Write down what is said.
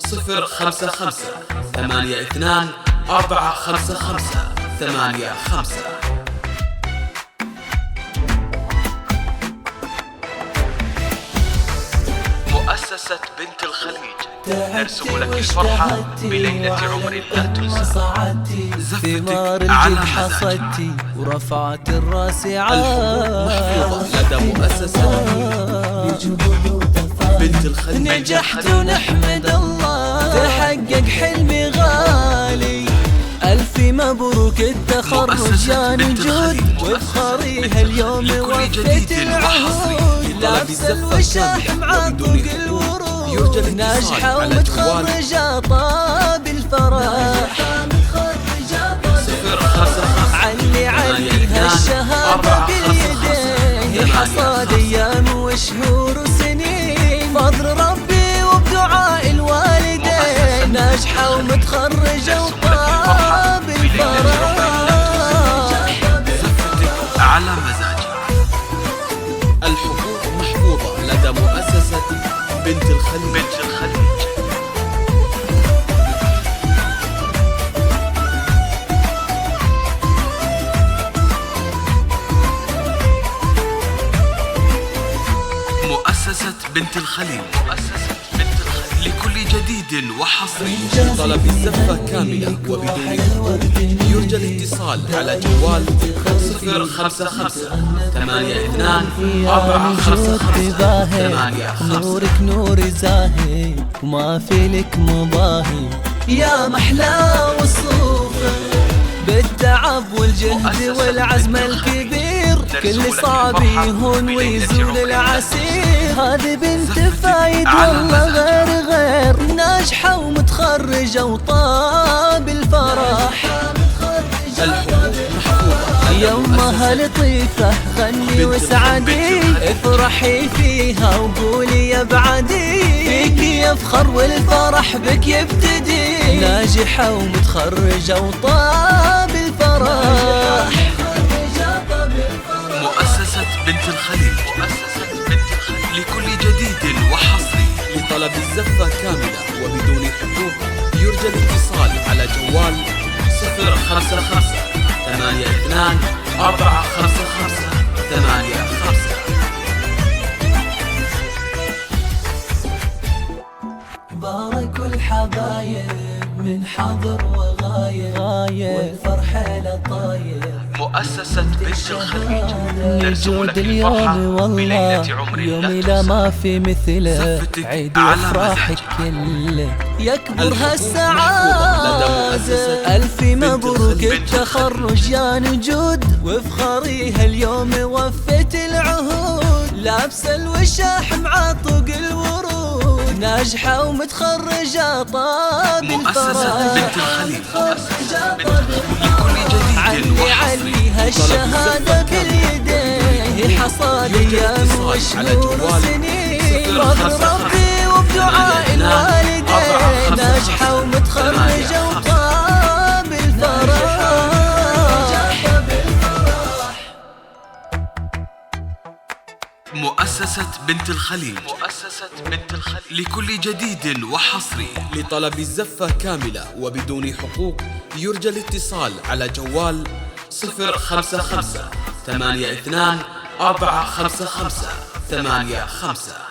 055-82-455-85. مؤسسة بنت الخليج نرسم لك الفرحة بليلة عمر لا تنسى. زفتك على مزاجك ورفعت الراس محفوظة لدى مؤسسة بنت الخليج. نجحت ونحمد الله، تحقق حلمي غالي. ألف مبروك التخرج يا نجود، وافخري هاليوم وفيت العهود. لابسة الوشاح مع طوق الورود، ناجحة ومتخرجة طاب الفرح. علي هالشهادة باليدين، حصاد أيام وشهور وسنين، فضل ربي وبدعاء الوالدين. ناجحة ومتخرجة وطاب الفرح. على مزاجك. الحقوق محفوظة لدى مؤسسة بنت الخليج. مؤسسة بنت الخليج لكل جديد وحصري. طلب الزفة كاملة وبدون حقوق يرجى الاتصال على جوال 055-82-455-85. نورك نور زاهي وما في لك مضاهي، يا محلى وصوفه بالتعب والجهد والعزم الكبير. كل صعب يهون ويزول العسير. هذه بنت فايد والله غير ناجحة ومتخرجة وطاب الفرح. يومها لطيفة غني وسعدي، افرحي فيها وقولي يا بعدي. فيك يفخر والفرح بك يبتدي، ناجحة ومتخرجة وطاب الفرح. مؤسسة بنت الخليج لكل جديد وحصري. لطلب الزفة كاملة وبدون حقوق يرجى الاتصال على جوال 055-82-455-85. بارك الحبايب من حضر وغايب، والفرحة لطايب. مؤسسة بنت الخليج نرسم لك اليوم الفرحة بليلة والله عمر يومي لا لا ما في مثله، عيد افراحك كله يكبر هالسعادة. ألف مبروك التخرج يا نجود، وافخري هاليوم وفيت العهود. لابسة الوشاح مع طوق الورود، ناجحة ومتخرجة طاب الفرح. مؤسسة بنت الخليج لكل جديد علي هالشهادة باليدين، حصاد أيام وشهور وسنين، فضل ربي وبدعاء الوالدين. ناجحة ومتخرجة وطاب الفرح. مؤسسة بنت الخليج لكل جديد وحصري. لطلب الزفة كاملة وبدون حقوق يرجى الاتصال على جوال 055-82-455-85.